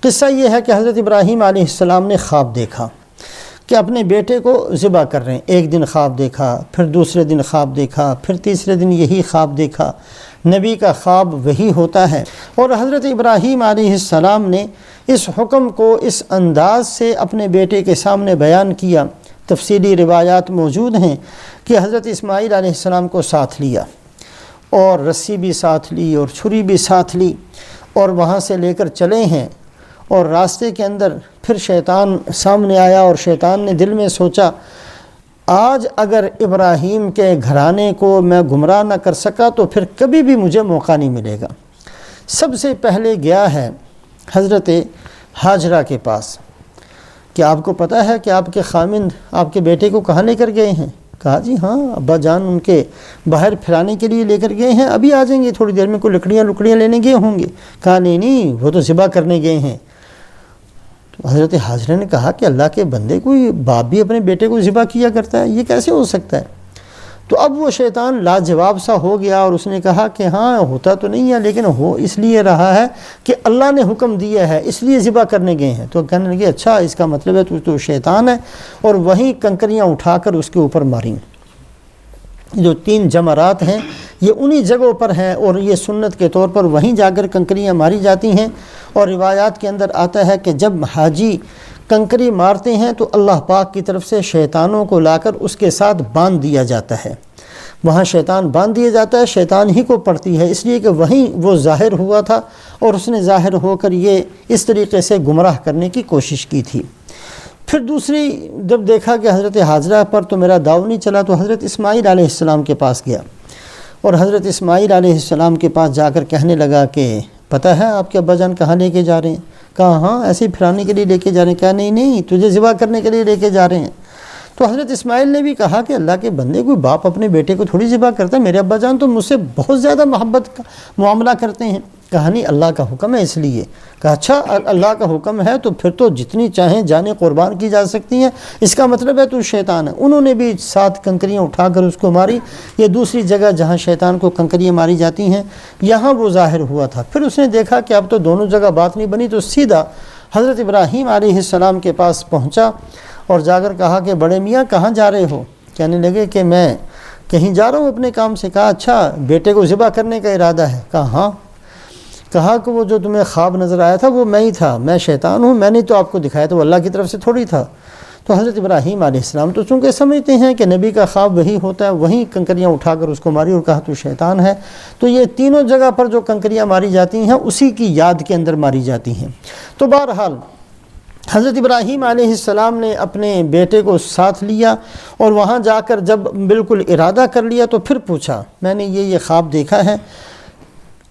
قصہ یہ ہے کہ حضرت ابراہیم علیہ السلام نے خواب دیکھا کہ اپنے بیٹے کو ذبح کر رہے ہیں۔ ایک دن خواب دیکھا، پھر دوسرے دن خواب دیکھا، پھر تیسرے دن یہی خواب دیکھا۔ نبی کا خواب وہی ہوتا ہے، اور حضرت ابراہیم علیہ السلام نے اس حکم کو اس انداز سے اپنے بیٹے کے سامنے بیان کیا۔ تفصیلی روایات موجود ہیں کہ حضرت اسماعیل علیہ السلام کو ساتھ لیا، اور رسی بھی ساتھ لی اور چھری بھی ساتھ لی، اور وہاں سے لے کر چلے ہیں۔ اور راستے کے اندر پھر شیطان سامنے آیا، اور شیطان نے دل میں سوچا آج اگر ابراہیم کے گھرانے کو میں گمراہ نہ کر سکا تو پھر کبھی بھی مجھے موقع نہیں ملے گا۔ سب سے پہلے گیا ہے حضرت ہاجرہ کے پاس کہ آپ کو پتہ ہے کہ آپ کے خامند آپ کے بیٹے کو کہاں لے کر گئے ہیں؟ کہا جی ہاں، ابا جان ان کے باہر پھرانے کے لیے لے کر گئے ہیں، ابھی آ جائیں گے، تھوڑی دیر میں کوئی لکڑیاں لینے گئے ہوں گے۔ کہا نہیں وہ تو ذبح کرنے گئے ہیں۔ تو حضرت حاجرہ نے کہا کہ اللہ کے بندے، کوئی باپ بھی اپنے بیٹے کو ذبح کیا کرتا ہے، یہ کیسے ہو سکتا ہے؟ تو اب وہ شیطان لاجواب سا ہو گیا، اور اس نے کہا کہ ہاں ہوتا تو نہیں ہے، لیکن ہو اس لیے رہا ہے کہ اللہ نے حکم دیا ہے، اس لیے ذبح کرنے گئے ہیں۔ تو کہنے لگے اچھا اس کا مطلب ہے تو شیطان ہے، اور وہیں کنکریاں اٹھا کر اس کے اوپر ماریں۔ جو 3 جمرات ہیں یہ انہی جگہوں پر ہیں، اور یہ سنت کے طور پر وہیں جا کر کنکریاں ماری جاتی ہیں۔ اور روایات کے اندر آتا ہے کہ جب حاجی کنکری مارتے ہیں تو اللہ پاک کی طرف سے شیطانوں کو لا کر اس کے ساتھ باندھ دیا جاتا ہے، وہاں شیطان باندھ دیا جاتا ہے، شیطان ہی کو پڑتی ہے، اس لیے کہ وہیں وہ ظاہر ہوا تھا، اور اس نے ظاہر ہو کر یہ اس طریقے سے گمراہ کرنے کی کوشش کی تھی۔ پھر دوسری جب دیکھا کہ حضرت حاجرہ پر تو میرا داؤ نہیں چلا، تو حضرت اسماعیل علیہ السلام کے پاس گیا، اور حضرت اسماعیل علیہ السلام کے پاس جا کر کہنے لگا کہ پتہ ہے آپ کے ابا جان کہاں لے کے جا رہے ہیں؟ کہا ہاں ایسے ہی پھرانے کے لیے لے کے جا رہے ہیں۔ کہا نہیں تجھے ذبح کرنے کے لیے لے کے جا رہے ہیں۔ تو حضرت اسماعیل نے بھی کہا کہ اللہ کے بندے، کوئی باپ اپنے بیٹے کو تھوڑی ذبح کرتا ہے، میرے ابا جان تو مجھ سے بہت زیادہ محبت کا معاملہ کرتے ہیں۔ کہا نہیں اللہ کا حکم ہے اس لیے۔ کہا اچھا اللہ کا حکم ہے تو پھر تو جتنی چاہیں جانیں قربان کی جا سکتی ہیں، اس کا مطلب ہے تو شیطان ہے۔ انہوں نے بھی 7 کنکریاں اٹھا کر اس کو ماری۔ یہ دوسری جگہ جہاں شیطان کو کنکریاں ماری جاتی ہیں یہاں وہ ظاہر ہوا تھا۔ پھر اس نے دیکھا کہ اب تو دونوں جگہ بات نہیں بنی، تو سیدھا حضرت ابراہیم علیہ السلام کے پاس پہنچا، اور جا کر کہا کہ بڑے میاں کہاں جا رہے ہو؟ کہنے لگے کہ میں کہیں جا رہا ہوں اپنے کام سے۔ کہا اچھا بیٹے کو ذبح کرنے کا ارادہ ہے؟ کہا ہاں۔ کہا کہ وہ جو تمہیں خواب نظر آیا تھا وہ میں ہی تھا، میں شیطان ہوں، میں نے تو آپ کو دکھایا تھا، وہ اللہ کی طرف سے تھوڑی تھا۔ تو حضرت ابراہیم علیہ السلام تو چونکہ سمجھتے ہیں کہ نبی کا خواب وہی ہوتا ہے، وہیں کنکریاں اٹھا کر اس کو ماری اور کہا تو شیطان ہے۔ تو یہ تینوں جگہ پر جو کنکریاں ماری جاتی ہیں اسی کی یاد کے اندر ماری جاتی ہیں۔ تو بہرحال حضرت ابراہیم علیہ السلام نے اپنے بیٹے کو ساتھ لیا، اور وہاں جا کر جب بالکل ارادہ کر لیا تو پھر پوچھا میں نے یہ خواب دیکھا ہے،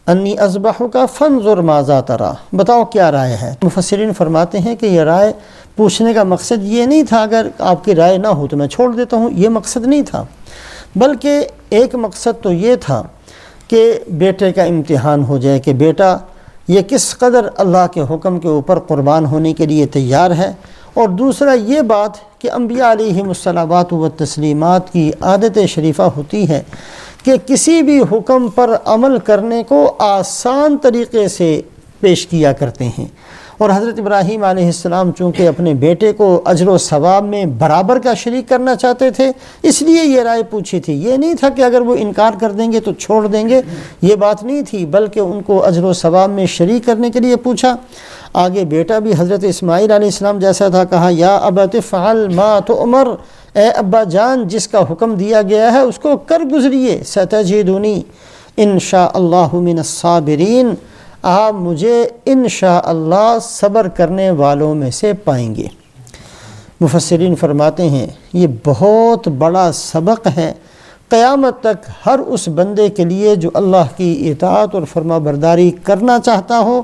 انی اذبحک فانظر ماذا تری، بتاؤ کیا رائے ہے؟ مفسرین فرماتے ہیں کہ یہ رائے پوچھنے کا مقصد یہ نہیں تھا اگر آپ کی رائے نہ ہو تو میں چھوڑ دیتا ہوں، یہ مقصد نہیں تھا، بلکہ ایک مقصد تو یہ تھا کہ بیٹے کا امتحان ہو جائے کہ بیٹا یہ کس قدر اللہ کے حکم کے اوپر قربان ہونے کے لیے تیار ہے۔ اور دوسرا یہ بات کہ انبیاء علیہم الصلوات و تسلیمات کی عادت شریفہ ہوتی ہے کہ کسی بھی حکم پر عمل کرنے کو آسان طریقے سے پیش کیا کرتے ہیں، اور حضرت ابراہیم علیہ السلام چونکہ اپنے بیٹے کو اجر و ثواب میں برابر کا شریک کرنا چاہتے تھے، اس لیے یہ رائے پوچھی تھی۔ یہ نہیں تھا کہ اگر وہ انکار کر دیں گے تو چھوڑ دیں گے، یہ بات نہیں تھی، بلکہ ان کو اجر و ثواب میں شریک کرنے کے لیے پوچھا۔ آگے بیٹا بھی حضرت اسماعیل علیہ السلام جیسا تھا، کہا یا ابت افعل ما تؤمر، اے ابا جان جس کا حکم دیا گیا ہے اس کو کر گزریے، ستجدنی انشاءاللہ من الصابرین، آپ مجھے انشاءاللہ صبر کرنے والوں میں سے پائیں گے۔ مفسرین فرماتے ہیں یہ بہت بڑا سبق ہے قیامت تک ہر اس بندے کے لیے جو اللہ کی اطاعت اور فرما برداری کرنا چاہتا ہو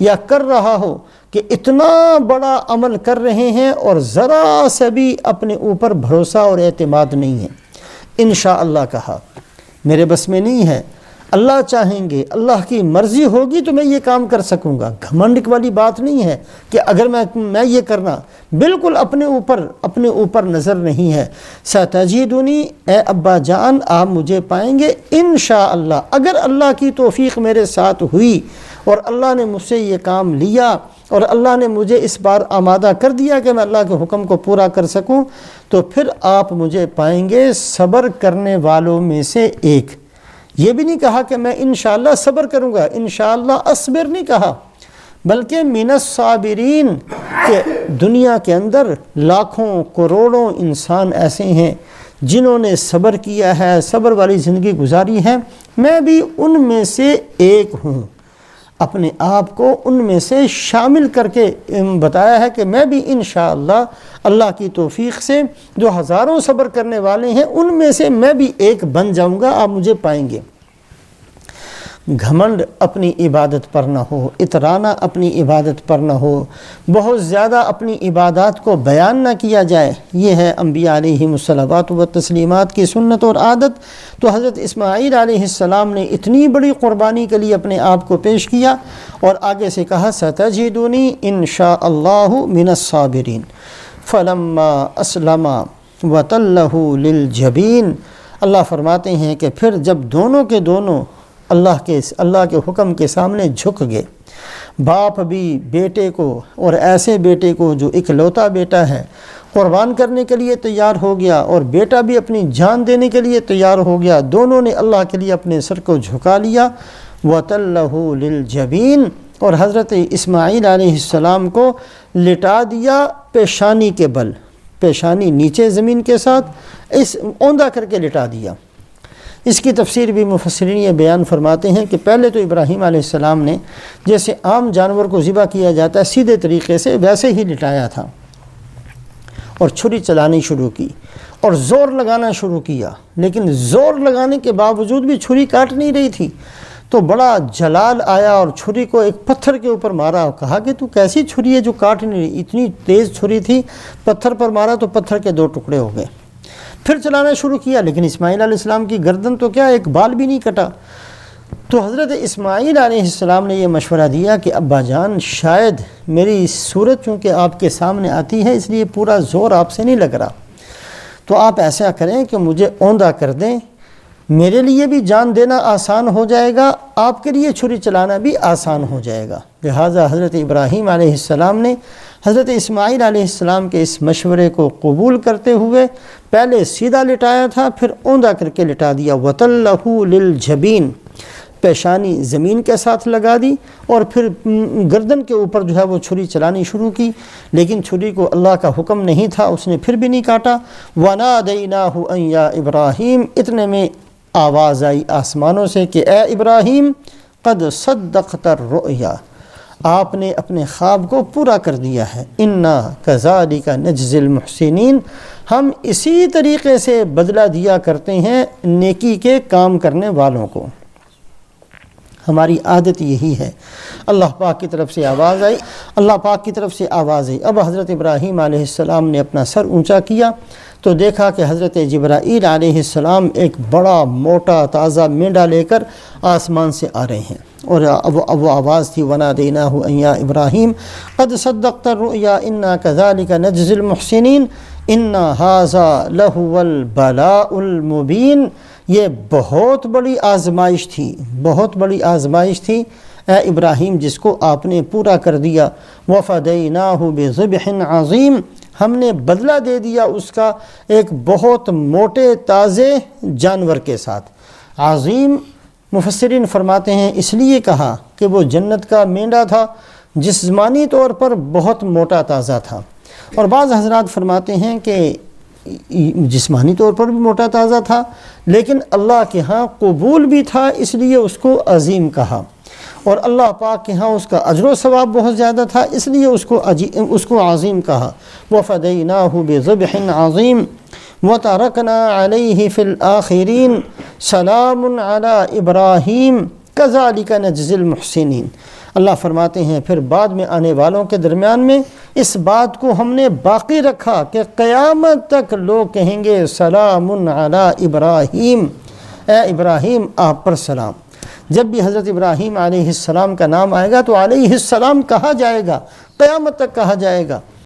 یا کر رہا ہو، کہ اتنا بڑا عمل کر رہے ہیں اور ذرا سے بھی اپنے اوپر بھروسہ اور اعتماد نہیں ہے۔ انشاءاللہ کہا میرے بس میں نہیں ہے، اللہ چاہیں گے، اللہ کی مرضی ہوگی تو میں یہ کام کر سکوں گا۔ گھمنڈ والی بات نہیں ہے کہ اگر میں یہ کرنا، بالکل اپنے اوپر نظر نہیں ہے۔ ستجدنی، اے ابا جان آپ مجھے پائیں گے انشاءاللہ، اگر اللہ کی توفیق میرے ساتھ ہوئی اور اللہ نے مجھ سے یہ کام لیا اور اللہ نے مجھے اس بار آمادہ کر دیا کہ میں اللہ کے حکم کو پورا کر سکوں، تو پھر آپ مجھے پائیں گے صبر کرنے والوں میں سے ایک۔ یہ بھی نہیں کہا کہ میں انشاءاللہ صبر کروں گا، انشاءاللہ اصبر نہیں کہا، بلکہ من الصابرین، کہ دنیا کے اندر لاکھوں کروڑوں انسان ایسے ہیں جنہوں نے صبر کیا ہے، صبر والی زندگی گزاری ہے، میں بھی ان میں سے ایک ہوں۔ اپنے آپ کو ان میں سے شامل کر کے بتایا ہے کہ میں بھی انشاءاللہ اللہ کی توفیق سے جو ہزاروں صبر کرنے والے ہیں ان میں سے میں بھی ایک بن جاؤں گا، آپ مجھے پائیں گے۔ گھمنڈ اپنی عبادت پر نہ ہو، اترانا اپنی عبادت پر نہ ہو، بہت زیادہ اپنی عبادات کو بیان نہ کیا جائے، یہ ہے انبیاء علیہم الصلوات و تسلیمات کی سنت اور عادت۔ تو حضرت اسماعیل علیہ السلام نے اتنی بڑی قربانی کے لیے اپنے آپ کو پیش کیا، اور آگے سے کہا ستجدنی انشاء اللہ من الصابرین۔ فلما اسلم وتلہ للجبین، اللہ فرماتے ہیں کہ پھر جب دونوں کے دونوں اللہ کے حکم کے سامنے جھک گئے، باپ بھی بیٹے کو، اور ایسے بیٹے کو جو اکلوتا بیٹا ہے، قربان کرنے کے لیے تیار ہو گیا، اور بیٹا بھی اپنی جان دینے کے لیے تیار ہو گیا، دونوں نے اللہ کے لیے اپنے سر کو جھکا لیا۔ وَتَلَّهُ لِلْجَبِينِ، اور حضرت اسماعیل علیہ السلام کو لٹا دیا پیشانی کے بل، پیشانی نیچے زمین کے ساتھ اس اوندا کر کے لٹا دیا۔ اس کی تفسیر بھی مفسرین یہ بیان فرماتے ہیں کہ پہلے تو ابراہیم علیہ السلام نے جیسے عام جانور کو ذبح کیا جاتا ہے سیدھے طریقے سے ویسے ہی لٹایا تھا، اور چھری چلانی شروع کی اور زور لگانا شروع کیا، لیکن زور لگانے کے باوجود بھی چھری کاٹ نہیں رہی تھی، تو بڑا جلال آیا اور چھری کو ایک پتھر کے اوپر مارا، اور کہا کہ تو کیسی چھری ہے جو کاٹ نہیں رہی؟ اتنی تیز چھری تھی، پتھر پر مارا تو پتھر کے 2 ٹکڑے ہو گئے۔ پھر چلانا شروع کیا، لیکن اسماعیل علیہ السلام کی گردن تو کیا ایک بال بھی نہیں کٹا۔ تو حضرت اسماعیل علیہ السلام نے یہ مشورہ دیا کہ ابا جان، شاید میری صورت چونکہ آپ کے سامنے آتی ہے اس لیے پورا زور آپ سے نہیں لگ رہا، تو آپ ایسا کریں کہ مجھے اوندا کر دیں، میرے لیے بھی جان دینا آسان ہو جائے گا، آپ کے لیے چھری چلانا بھی آسان ہو جائے گا۔ لہٰذا حضرت ابراہیم علیہ السلام نے حضرت اسماعیل علیہ السلام کے اس مشورے کو قبول کرتے ہوئے پہلے سیدھا لٹایا تھا، پھر اوندا کر کے لٹا دیا۔ وَتَلَّهُ لِلْجَبِينِ، پیشانی زمین کے ساتھ لگا دی، اور پھر گردن کے اوپر جو ہے وہ چھری چلانی شروع کی، لیکن چھری کو اللہ کا حکم نہیں تھا، اس نے پھر بھی نہیں کاٹا۔ وَنَادَيْنَاهُ أَن يَا إِبْرَاهِيمُ، اتنے میں آواز آئی آسمانوں سے کہ اے ابراہیم، قد صدقت الرؤیا، آپ نے اپنے خواب کو پورا کر دیا ہے۔ انا کذالک نجزی المحسنین، ہم اسی طریقے سے بدلہ دیا کرتے ہیں نیکی کے کام کرنے والوں کو، ہماری عادت یہی ہے۔ اللہ پاک کی طرف سے آواز آئی، اللہ پاک کی طرف سے آواز آئی۔ اب حضرت ابراہیم علیہ السلام نے اپنا سر اونچا کیا تو دیکھا کہ حضرت جبرائیل علیہ السلام ایک بڑا موٹا تازہ مینڈا لے کر آسمان سے آ رہے ہیں، اور اب وہ آواز تھی وَنَادَيْنَاهُ أَن يَا إِبْرَاهِيمُ قَدْ صَدَّقْتَ الرُّؤْيَا إِنَّا كَذَلِكَ نَجْزِي الْمُحْسِنِينَ إِنَّ هَذَا لَهُوَ الْبَلَاءُ الْمُبِينُ، یہ بہت بڑی آزمائش تھی، بہت بڑی آزمائش تھی اے ابراہیم جس کو آپ نے پورا کر دیا۔ وَفَدَيْنَاهُ بِذِبْحٍ عَظِيمٍ، ہم نے بدلہ دے دیا اس کا ایک بہت موٹے تازے جانور کے ساتھ۔ عظیم مفسرین فرماتے ہیں اس لیے کہا کہ وہ جنت کا مینڈا تھا، جسمانی طور پر بہت موٹا تازہ تھا، اور بعض حضرات فرماتے ہیں کہ جسمانی طور پر بھی موٹا تازہ تھا، لیکن اللہ کے ہاں قبول بھی تھا، اس لیے اس کو عظیم کہا، اور اللہ پاک کے ہاں اس کا اجر و ثواب بہت زیادہ تھا، اس لیے اس کو عظیم کہا۔ وَفَدَيْنَاهُ بِذِبْحٍ عَظِيمٍ وَتَرَكْنَا عَلَيْهِ فِي الْآخِرِينَ سَلَامٌ عَلَى إِبْرَاهِيمَ كَذَلِكَ نَجْزِي الْمُحْسِنِينَ۔ اللہ فرماتے ہیں پھر بعد میں آنے والوں کے درمیان میں اس بات کو ہم نے باقی رکھا کہ قیامت تک لوگ کہیں گے سلام علی ابراہیم، اے ابراہیم آپ پر سلام۔ جب بھی حضرت ابراہیم علیہ السلام کا نام آئے گا تو علیہ السلام کہا جائے گا، قیامت تک کہا جائے گا۔